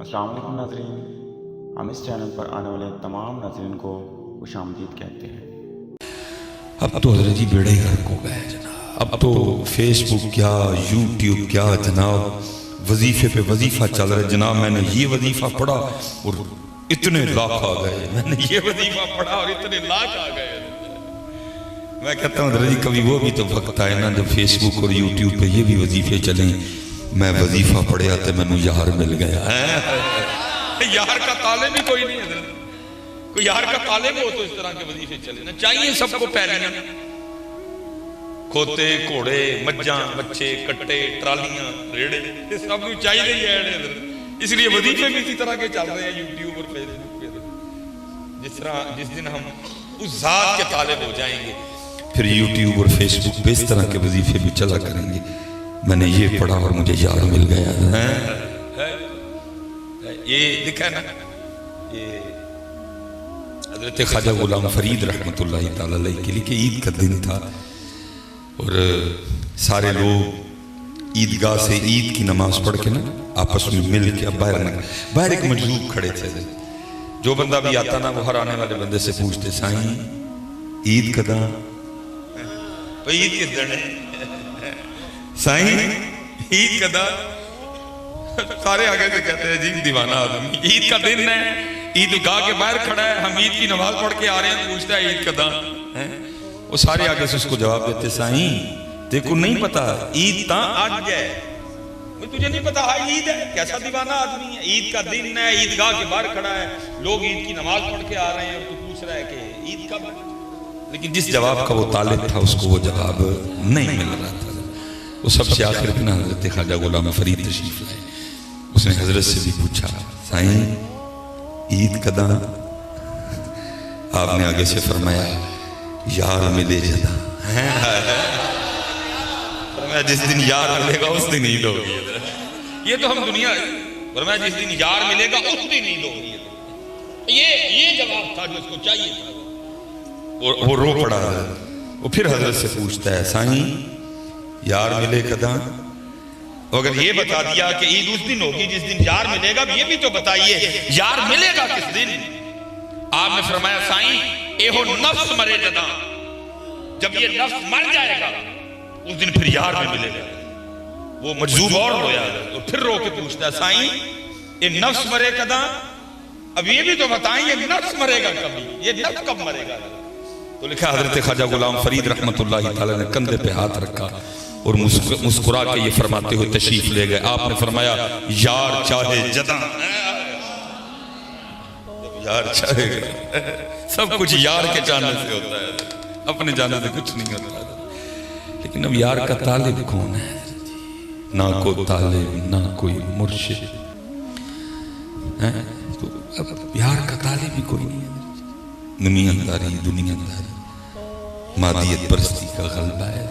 السلام علیکم ناظرین، ہم اس چینل پر آنے والے تمام ناظرین کو خوش آمدید کہتے ہیں۔ اب تو حضرت جی بیڑے غرق ہو گئے جناب، اب تو فیس بک کیا یوٹیوب کیا جناب، وظیفے پہ وظیفہ چل رہا ہے جناب۔ میں نے یہ وظیفہ پڑھا اور اتنے لاکھ آ گئے، میں نے یہ وظیفہ پڑھا اور اتنے لاکھ آ گئے۔ میں کہتا ہوں حضرت جی کبھی وہ بھی تو وقت آئے نا جب فیس بک اور یوٹیوب پہ یہ بھی وظیفے چلیں۔ میں وظیفہ پڑھیا تو میں نے یار مل گیا۔ یار کا طالب ہی کوئی نہیں ہے، کوئی یار کا طالب ہو تو اس طرح کے وظیفے چلے نا۔ چاہیے سب کو پیریاں، کھوتے گھوڑے مجھاں بچے کٹے ٹرالیاں ریڑے، سب کو چاہیے ہی ہے۔ اس لیے وظیفے بھی اسی طرح کے چل رہے ہیں یوٹیوب اور فیس بک پہ۔ جس دن ہم اس ذات کے طالب ہو جائیں گے پھر یوٹیوب اور فیس بک پہ اس طرح کے وظیفے بھی چلا کریں گے۔ میں نے یہ پڑھا اور مجھے یار مل گیا۔ یہ لکھا ہے نا، یہ حضرت خواجہ غلام فرید رحمۃ اللہ تعالی علیہ کے لیے کہ عید کا دن تھا اور سارے لوگ عیدگاہ سے عید کی نماز پڑھ کے نا آپس میں مل کے باہر ایک مجذوب کھڑے تھے۔ جو بندہ بھی آتا نا وہ ہر آنے والے بندے سے پوچھتے سائیں عید کدا، عید کس دن ہے سائیں، عید کدا؟ سارے آگے سے کہتے ہیں جی دیوانہ آدمی، عید کا دن ہے، عید گاہ کے باہر کھڑا ہے، ہم عید کی نماز پڑھ کے آ رہے ہیں، پوچھتا ہے عید کدا؟ وہ سارے آگے سے اس کو جواب دیتے سائیں دیکھو نہیں پتا عید تا آج ہے، تجھے نہیں پتا عید ہے؟ کیسا دیوانہ آدمی ہے، عید کا دن ہے، عید گاہ کے باہر کھڑا ہے، لوگ عید کی نماز پڑھ کے آ رہے ہیں اور تو پوچھ رہا ہے کہ عید کب ہے؟ لیکن جس جواب کا وہ طالب تھا اس کو وہ جواب نہیں مل رہا تھا۔ وہ سب سے آخر پہ نا حضرت خواجہ غلام فرید تشریف لائے، اس نے حضرت سے بھی پوچھا سائیں عید کدا؟ آپ نے آگے سے فرمایا یار ملے جدا، فرمایا جس دن یار ملے گا اس دن عید ہوگی۔ یہ تو ہم دنیا، فرمایا جس دن یار ملے گا اس دن عید ہوگی۔ یہ جواب تھا جو اس کو چاہیے تھا۔ وہ رو پڑا، وہ پھر حضرت سے پوچھتا ہے سائیں یار ملے کدا؟ اگر یہ بتا دیا کہ عید اس دن ہوگی جس دن یار ملے گا، یہ بھی تو بتائیے یار ملے گا کس دن؟ آپ نے فرمایا سائیں ایہو نفس مرے جدا، جب یہ نفس مر جائے گا اس دن پھر یار میں ملے گا۔ وہ مجذوب اور رویا اور پھر رو کے پوچھتا ہے سائیں یہ نفس مرے کدا؟ اب یہ بھی تو بتائیں یہ نفس مرے گا کبھی، یہ نفس کب مرے گا؟ تو لکھا حضرت خواجہ غلام فرید رحمۃ اللہ تعالی نے کندھے پہ ہاتھ رکھا اور مسکرا کے یہ فرماتے ہوئے تشریف لے گئے۔ آپ نے فرمایا یار چاہے جدا، یار چاہے سب کچھ یار کے جانے سے ہوتا ہے، اپنے جانے سے کچھ نہیں ہوتا۔ لیکن اب یار کا طالب کون ہے؟ نہ کوئی طالب نہ کوئی مرشد، تو اب یار کا طالب بھی کوئی نہیں ہے۔ دنیا داری مادیت پرستی کا غلبہ ہے،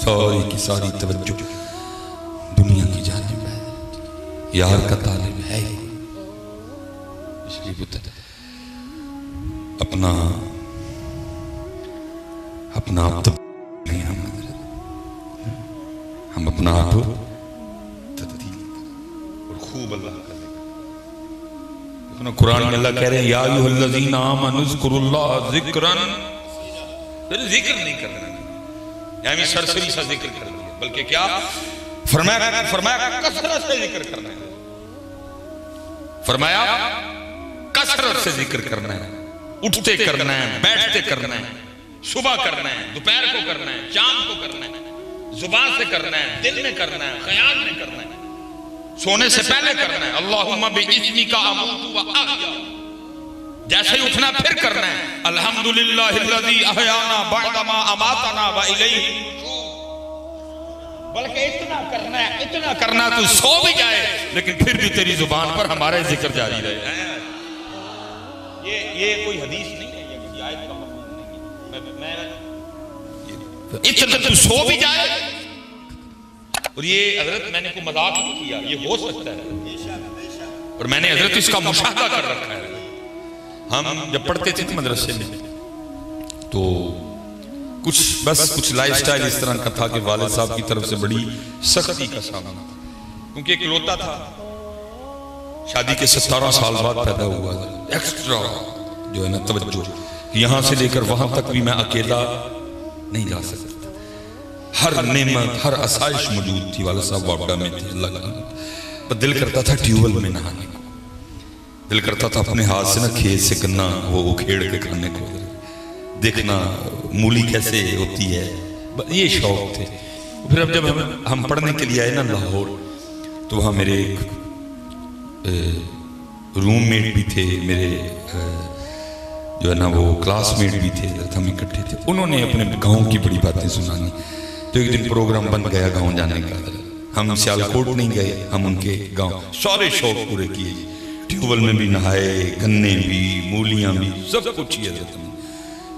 ساری کی ساری توجہ دنیا کی جانب ہے، یار کا طالب ہے ہی۔ اس لیے بتا اپنا آپ نہیں، ہم اپنا آپ تبدیل اور خوب اللہ کا قرآن میں اللہ کہہ رہے ہیں یا ایھا الذین آمنوا اذکروا اللہ ذکرا، پھر ذکر نہیں کرنا یعنی سرسری سا ذکر کرنا ہے، بلکہ کیا فرمایا کثرت سے ذکر کرنا ہے، فرمایا کثرت سے ذکر کرنا ہے، اٹھتے کرنا ہے، بیٹھتے کرنا ہے، صبح کرنا ہے، دوپہر کو کرنا ہے، شام کو کرنا ہے، زبان سے کرنا ہے، دل میں کرنا ہے، خیال میں کرنا ہے، سونے سے پہلے کرنا ہے، اللہم بِإِذْنِكَ أَمُوتُ وَأَحْيَا، جیسے ہی اٹھنا پھر کرنا ہے الحمدللہ الذی احیانا بعدما اماتنا وإلیہ النشور، بلکہ اتنا کرنا تو سو بھی جائے لیکن پھر بھی تیری زبان پر ہمارے ذکر جاری رہے۔ یہ کوئی حدیث نہیں ہے، یہ کسی آیت کا مفہوم نہیں ہے، اتنا تو سو بھی جائے۔ اور یہ حضرت میں نے کوئی مذاق نہیں کیا، یہ ہو سکتا ہے اور میں نے حضرت اس کا مشاہدہ کر رکھا ہے۔ ہم جب پڑھتے تھے مدرسے میں تو کچھ لائف سٹائل اس طرح کا تھا کہ والد صاحب کی طرف سے بڑی سختی کا سامنا، کیونکہ ایک لوتا تھا، شادی کے 17 سال بعد پیدا ہوا، ایکسٹرا جو ہے نا توجہ، یہاں سے لے کر وہاں تک بھی میں اکیلا نہیں جا سکتا، ہر نعمت ہر آسائش موجود تھی، والد صاحب واپڈا میں تھے، اللہ کا دل کرتا تھا ٹیوبل میں نہانے کو، دل کرتا تھا اپنے ہاتھ سے نا کھیت سے گنا وہ اکھیڑ کے کھانے کو، دیکھنا مولی کیسے ہوتی ہے، یہ شوق تھے۔ پھر اب جب ہم پڑھنے کے لیے آئے نا لاہور، تو وہاں میرے ایک روم میٹ بھی تھے، میرے جو ہے نا وہ کلاس میٹ بھی تھے، ہم اکٹھے تھے، انہوں نے اپنے گاؤں کی بڑی باتیں سنانی۔ تو ایک دن پروگرام بن گیا گاؤں جانے کا، ہم سیالکوٹ نہیں گئے، ہم ان کے گاؤں سارے شوق پورے کیے، ٹیوبل میں بھی نہائے، گنے بھی، مولیاں بھی، سب کچھ ہی حضرت نے،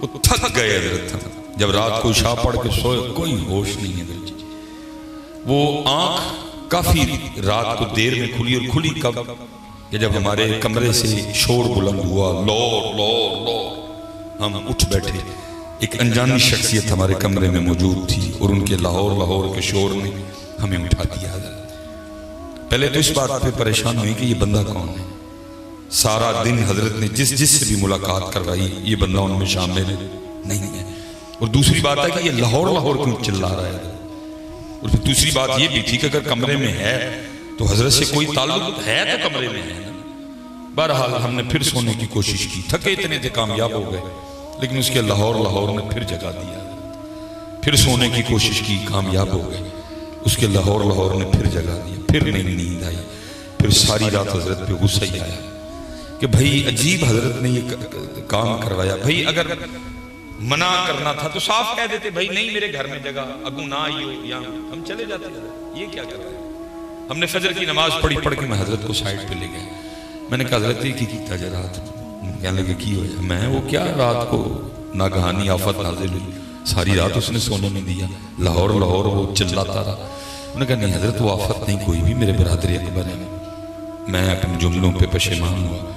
وہ تھک گئے حضرت۔ جب رات کو عشاء پڑھ کے سوئے، کوئی ہوش نہیں ہے حضرت، وہ آنکھ کافی رات کو دیر میں کھلی، اور کھلی کب کہ جب ہمارے کمرے سے شور بلند ہوا، لور لور لور، ہم اٹھ بیٹھے، ایک انجانی شخصیت ہمارے کمرے میں موجود تھی، اور ان کے لاہور لاہور کے شور نے ہمیں اٹھا دیا۔ پہلے تو اس بات پہ پریشان ہوئی کہ یہ بندہ کون ہے، سارا دن حضرت نے جس سے بھی ملاقات کروائی، یہ بندہ ان میں شامل نہیں ہے، اور دوسری بات ہے کہ یہ لاہور لاہور کیوں چلا رہا ہے، اور پھر دوسری بات یہ بھی تھی کہ اگر کمرے میں ہے تو حضرت سے کوئی تعلق ہے تو کمرے میں ہے نا۔ بہرحال ہم نے پھر سونے کی کوشش کی، تھکے اتنے تھے، کامیاب ہو گئے، لیکن اس کے لاہور لاہور نے پھر جگا دیا، پھر سونے کی کوشش کی، کامیاب ہو گئے، اس کے لاہور لاہور نے پھر جگا دیا، پھر نہیں نیند آئی، پھر ساری رات حضرت پہ غصہ ہی آیا کہ بھائی عجیب حضرت نے یہ کام کروایا، بھائی اگر منع کرنا تھا تو صاف کہہ دیتے، بھائی نہیں میرے گھر میں جگہ، اگو نہ آئی ہو، یہاں ہم چلے جاتے ہیں، یہ کیا کر رہے ہیں۔ ہم نے فجر کی نماز پڑھ کے میں حضرت کو سائڈ پہ لے گئے، میں نے کہا حضرت یہ کی کیتا جا رات، کہنے لگے کی ہویا، میں وہ کیا رات کو ناگہانی آفت نازل ہوئی، ساری رات اس نے سونے نہیں دیا، لاہور لاہور وہ چلاتا رہا۔ انہوں نے کہا نہیں حضرت وہ آفت نہیں کوئی بھی، میرے برادر اکبر ہے۔ میں اپنے جملوں پہ پشیمان ہوا،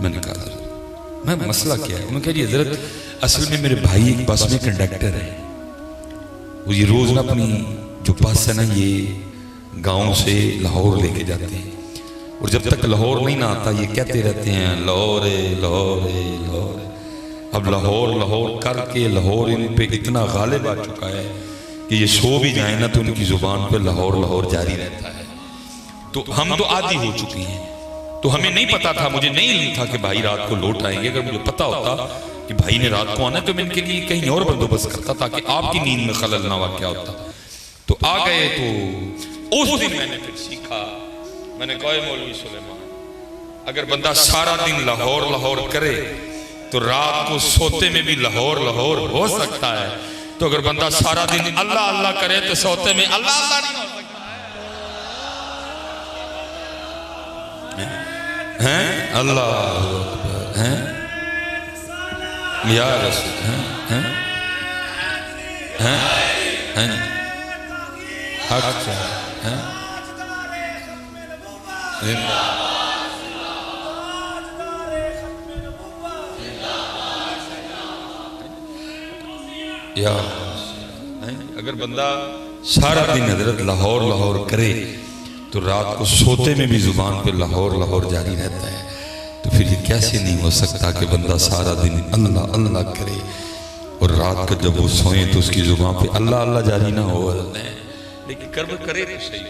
میں نے کہا حضرت میں مسئلہ کیا ہے؟ انہوں نے کہا جی حضرت اصل میں میرے بھائی ایک بس میں کنڈکٹر ہے، وہ یہ روز نہ اپنی جو بس ہے نا یہ گاؤں سے لاہور لے کے جاتے ہیں، اور جب تک لاہور نہیں نہ آتا یہ کہتے رہتے ہیں لاہور لاہور لاہور۔ اب لاہور لاہور کر کے لاہور ان پہ اتنا غالب آ چکا ہے کہ یہ سو بھی جائیں نا تو ان کی زبان پہ لاہور لاہور جاری رہتا ہے۔ تو ہم تو عادی ہو چکی ہیں، تو ہمیں نہیں پتا تھا، مجھے نہیں علم تھا کہ بھائی رات کو لوٹ آئیں گے۔ اگر مجھے پتا ہوتا کہ بھائی نے رات کو آنا تو میں ان کے لیے کہیں اور بندوبست کرتا تاکہ آپ کی نیند میں خلل نہ واقع ہوتا۔ تو آ گئے، تو اس دن میں نے پھر سیکھا، میں نے کہا مولوی سلیمان اگر بندہ سارا دن لاہور لاہور کرے تو رات کو سوتے میں بھی لاہور لاہور ہو سکتا ہے، تو اگر بندہ سارا دن اللہ اللہ کرے تو سوتے میں اللہ اللہ نہیں ہو سکتا ہے۔ اللہ ہیں یا رسول ہیں حق ہیں یا اگر بندہ سارا دن حضرت لاہور لاہور کرے تو رات کو سوتے میں بھی زبان پہ لاہور لاہور جاری رہتا ہے، تو پھر یہ کیسے نہیں ہو سکتا کہ بندہ سارا دن اللہ اللہ کرے اور رات کو جب وہ سوئیں تو اس کی زبان پہ اللہ اللہ جاری نہ ہو، لیکن کرے تو صحیح